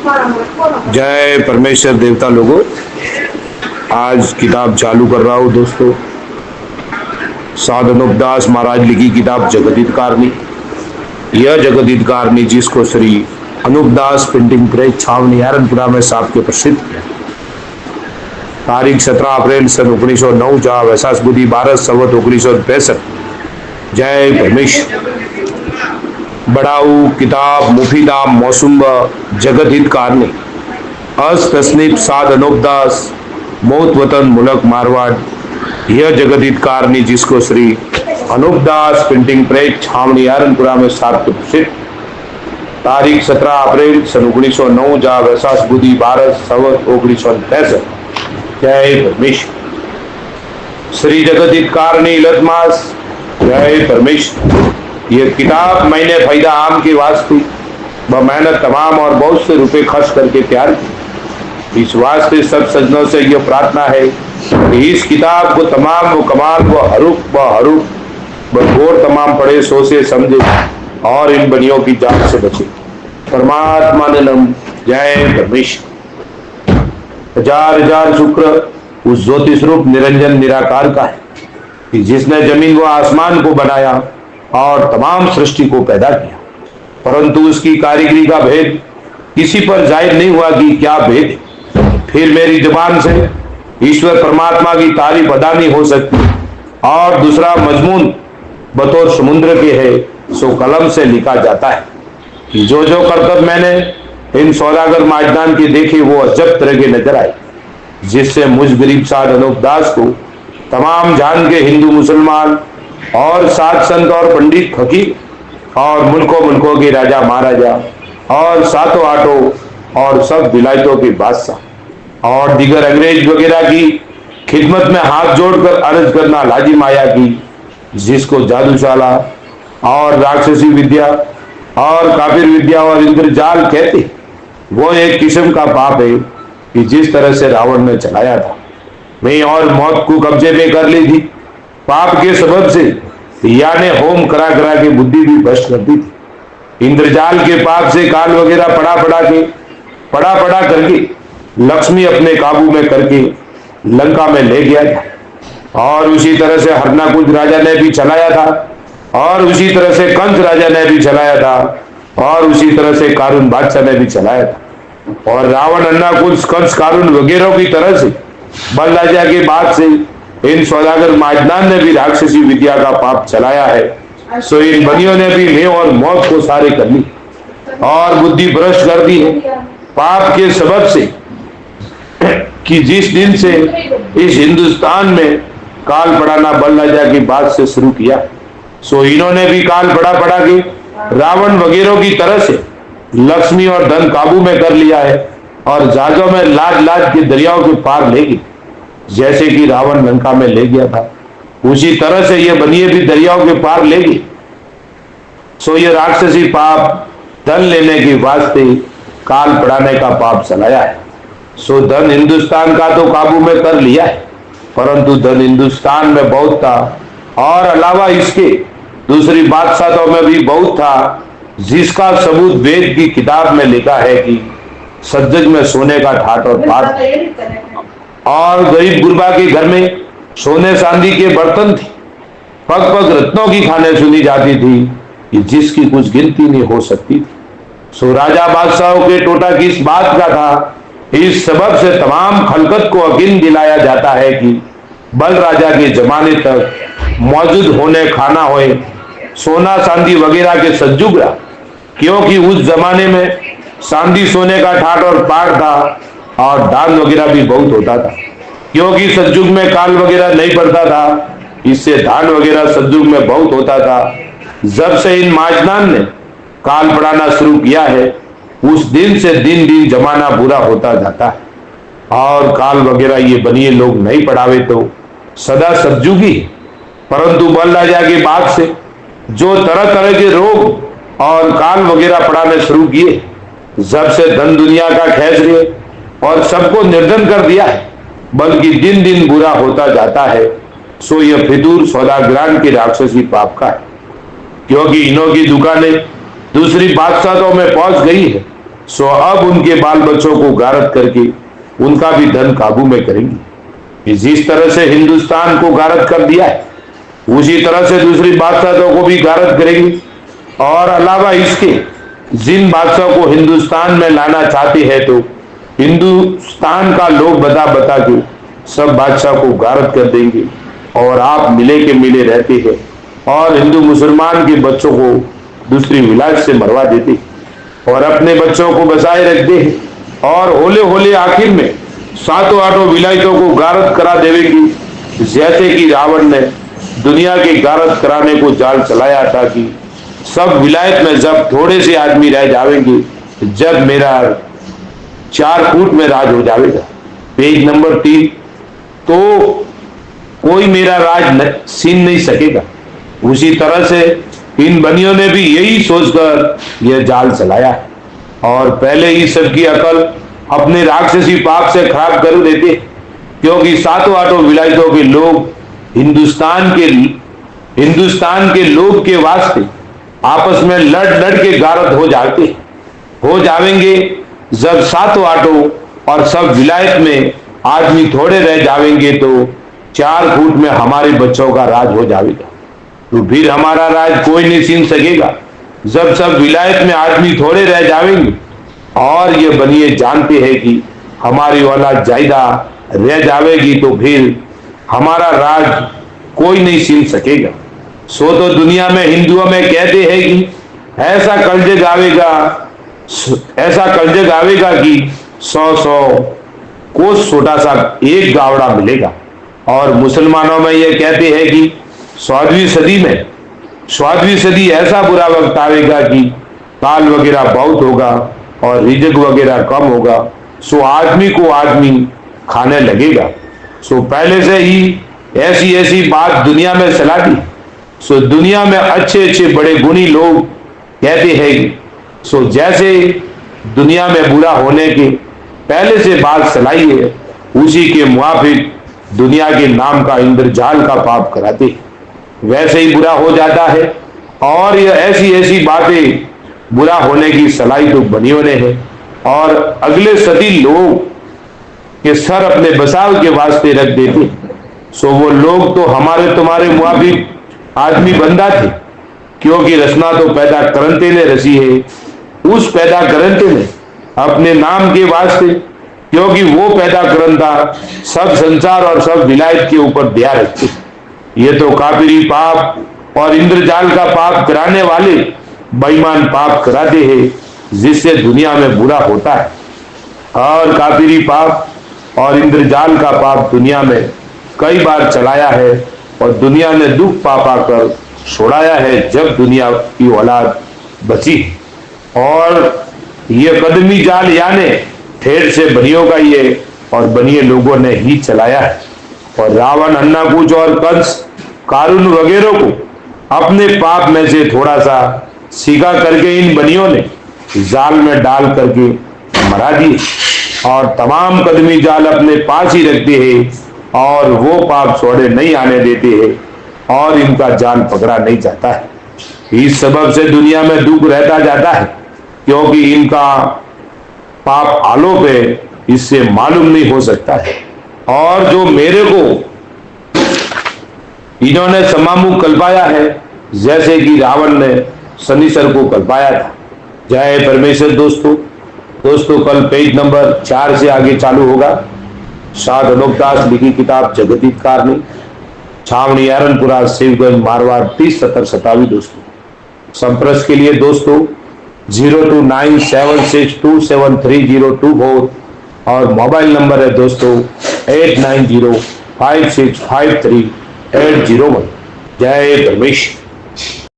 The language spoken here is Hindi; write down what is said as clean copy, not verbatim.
जय परमेश्वर देवता लोगों, आज किताब चालू कर रहा हूँ दोस्तों। साध अनुपदास महाराज लिखी किताब जगदीतकारणी। यह जगदीतकारणी जिसको श्री अनुपदास प्रिंटिंग प्रेस छावनी एरनपुरा में साहब के प्रसिद्ध है। तारीख 17 अप्रैल सन 1909 जहाँ वैसाख बुद्धि 12 संवत 1965। जय परमेश्वर। बड़ाऊ किताब मुफीदा मौसुम जगत हितकारणी अस तसनीफ साध अनुपदास मौत वतन मुलक मारवाड़। यह जगत हितकारणी जिसको श्री अनुपदास प्रिंटिंग प्रेस छावनी एरनपुरा में सात प्रसिद्ध। तारीख 17 अप्रैल सन 1909 जहाँ वैसाख बुद्धि 12 संवत 1965। जय परमेश्वर। श्री जगत हितकारणी इलतमास। जय परमेश्वर। ये किताब मैंने फायदा आम की वास्ते व मेहनत तमाम और बहुत से रुपए खर्च करके तैयार की। इस वास्ते सब सज्जनों से यह प्रार्थना है कि इस किताब को तमाम व कमाल व हरूफ व गौर तमाम पढ़े, सोचे समझे और इन बनियों की जान से बचे। परमात्मा ने नम। जय परमेश्वर। हजार हजार शुक्र उस ज्योतिष रूप निरंजन निराकार का है कि जिसने जमीन व आसमान को बनाया और तमाम सृष्टि को पैदा किया, परंतु उसकी कारीगरी का भेद किसी पर जाहिर नहीं हुआ कि क्या भेद है। फिर मेरी जुबान से ईश्वर परमात्मा की तारीफ अदा नहीं हो सकती। और दूसरा मजमून बतौर समुद्र के है, सो कलम से लिखा जाता है कि जो जो करतब मैंने इन सौदागर माजदान के देखे वो अजब तरह के नजर आए, जिससे मुझ गरीब साध अनुपदास को तमाम जान के हिंदू मुसलमान और साध संत और पंडित फकीर और मुल्कों के राजा महाराजा और सातों आठों और सब विलायतों के बादशाह और दीगर अंग्रेज वगैरह की खिदमत में हाथ जोड़कर अर्ज करना लाजिम आया कि जिसको जादूशाला और राक्षसी विद्या और काफिर विद्या और इंद्रजाल कहते, वो एक किस्म का पाप है कि जिस तरह से रावण ने चलाया था मैं और मौत को कब्जे में कर ली थी। पाप के सबब से याने होम करा करा के बुद्धि भी भ्रष्ट करती थी। इंद्रजाल के पाप से काल वगैरह पड़ा करके लक्ष्मी अपने काबू में करके लंका में ले गया था। और उसी तरह से हरनाकुज राजा ने भी चलाया था और उसी तरह से कंस राजा ने भी चलाया था और उसी तरह से कारून बादशाह ने भी चलाया था। और रावण अन्नाकुज कंस कारून वगैरह की तरह से बल राजा के बाद से इन सौदागर माजदान ने भी राक्षसी विद्या का पाप चलाया है। सो इन बनियों ने भी मैं और मौत को सारे कर ली और बुद्धि भ्रष्ट कर दी है पाप के सबब से कि जिस दिन से इस हिंदुस्तान में काल पढ़ाना बल राजा की बात से शुरू किया, सो इन्होंने भी काल पढ़ा के रावण वगैरह की तरह से लक्ष्मी और धन काबू में कर लिया है और जहाजों में लाद के दरियाओं के पार ले गई। जैसे कि रावण लंका में ले गया था, उसी तरह से ये बनिए भी दरियाओं के पार ले गई। सो ये राक्षसी पाप धन लेने के वास्ते काल पढ़ाने का पाप चलाया है। सो धन हिंदुस्तान का तो काबू में कर लिया है, परंतु धन हिंदुस्तान में बहुत था और अलावा इसके दूसरी बादशाहों में भी बहुत था, जिसका सबूत वेद की किताब में लिखा है कि सज्जज में सोने का ठाट और पाट और गरीब गुरबा के घर में सोने चांदी के बर्तन थे। पग पग रत्नों की खाने सुनी जाती थी कि जिसकी कुछ गिनती नहीं हो सकती थी। सो राजा बादशाहों के टोटा किस बात का था, इस सबब से तमाम खलकत को यकीन दिलाया जाता है कि बल राजा के जमाने तक मौजूद होने खाना होए सोना चांदी वगैरह के सज्जुगरा, क्योंकि उस जमाने में चांदी सोने का ठाट और पाट था और दान वगैरह भी बहुत होता था, क्योंकि सतयुग में काल वगैरह नहीं पड़ता था, इससे दान वगैरह सतयुग में बहुत होता था। जब से इन माजदान ने काल पढ़ाना शुरू किया है, उस दिन से दिन दिन जमाना बुरा होता जाता है और काल वगैरह ये बनिए लोग नहीं पढ़ावे तो सदा सतयुगी। परंतु बल राजा के बाद से जो तरह तरह के रोग और काल वगैरह पढ़ाने शुरू किए, जब से धन दुनिया का खेच रहे और सबको निर्धन कर दिया है, बल्कि दिन दिन बुरा होता जाता है। सो यह फितूर सौदागरान के राक्षसी पाप का है, क्योंकि इन्हों की दुकानें दूसरी बादशाहों में पहुंच गई है सो अब उनके बाल बच्चों को गारत करके उनका भी धन काबू में करेंगे। जिस तरह से हिंदुस्तान को गारत कर दिया है, उसी तरह से दूसरी बादशाहों को भी गारत करेंगे। और अलावा इसके जिन बादशाह को हिंदुस्तान में लाना चाहते हैं, तो हिंदुस्तान का लोग बता बता के सब बादशाह को गारत कर देंगे और आप मिले के मिले रहते हैं और हिंदू मुसलमान के बच्चों को दूसरी विलायत से मरवा देते और अपने बच्चों को बचाए रखते हैं और होले होले आखिर में सातों आठों विलायतों को गारत करा देवेगी। जैसे कि रावण ने दुनिया के गारत कराने को जाल चलाया था कि सब विलायत में जब थोड़े से आदमी रह जाएंगे, जब मेरा 4 फुट में राज हो जाएगा। पेज नंबर 3, तो कोई मेरा राज छीन नहीं सकेगा। उसी तरह से इन बनियों ने भी यही सोचकर यह जाल चलाया है और पहले ही सबकी अकल अपने राक्षसी पाप से खराब कर देते, क्योंकि सातों आठों विलायतों के लोग हिंदुस्तान के लोग के वास्ते आपस में लड़ के गारत हो जाएंगे। जब सातों आठों और सब विलायत में आदमी थोड़े रह जाएंगे, तो 4 फुट में हमारे बच्चों का राज हो जाएगा, तो फिर हमारा राज कोई नहीं छीन सकेगा। जब सब विलायत में आदमी थोड़े रह जाएंगे और ये बनिए जानते हैं कि हमारी औलाद ज्यादा रह जाएगी, तो फिर हमारा राज कोई नहीं छीन सकेगा। सो तो दुनिया में हिंदुओं में कहते हैं कि ऐसा कलयुग आवेगा कि 100 कोस छोटा सा एक गावड़ा मिलेगा। और मुसलमानों में ये कहते हैं कि 14वीं सदी ऐसा बुरा वक्त आवेगा कि काल वगैरह बहुत होगा और रिजक वगैरह कम होगा, सो आदमी को आदमी खाने लगेगा। सो पहले से ही ऐसी बात दुनिया में चला दी। सो दुनिया में अच्छे बड़े गुणी लोग कहते हैं, सो जैसे दुनिया में बुरा होने के पहले से बात चलाई है, उसी के मुआफिक दुनिया के नाम का इंद्रजाल का पाप कराते वैसे ही बुरा हो जाता है। और ये ऐसी बातें बुरा होने की सलाई तो बनियों ने है और अगले सदी लोग के सर अपने बचाव के वास्ते रख देते। सो वो लोग तो हमारे तुम्हारे मुआफिक आदमी बंदा थे, क्योंकि रचना तो पैदा करंते ने रची है, उस पैदा करंते ने अपने नाम के वास्ते, क्योंकि वो पैदा करंता सब संसार और सब विलायत के ऊपर दया रखते। ये तो काफिरी पाप और इंद्रजाल का पाप कराने वाले बेईमान पाप कराते हैं, जिससे दुनिया में बुरा होता है। और काफिरी पाप और इंद्रजाल का पाप दुनिया में कई बार चलाया है और दुनिया ने दुख पापा कर छोड़ाया है, जब दुनिया की औलाद बची। और ये कदमी जाल यानी ठेठ से बनियों का ये और बनिए लोगों ने ही चलाया है। और रावण, अन्नाकुच और कंस, कारून वगैरह को अपने पाप में से थोड़ा सा सीखा करके इन बनियों ने जाल में डाल करके मरा दिए और तमाम कदमी जाल अपने पास ही रखते हैं और वो पाप छोड़े नहीं आने देते हैं और इनका जाल पकड़ा नहीं जाता है। इस सबब से दुनिया में दुख रहता जाता है, क्योंकि इनका पाप आलोप है, इससे मालूम नहीं हो सकता है। और जो मेरे को इन्होंने समामुख कल्पाया है, जैसे कि रावण ने शनिश्चर को कल्पाया था। जय परमेश्वर। दोस्तों कल पेज नंबर 4 से आगे चालू होगा। साध अनोखदास लिखी किताब जगदीत कारणी, छावनी एरनपुरा, शिवगंज, मारवाड़ 307027। दोस्तों संपर्क के लिए दोस्तों 0297627302 और मोबाइल नंबर है दोस्तों 8905653801। जय परमेश्वर।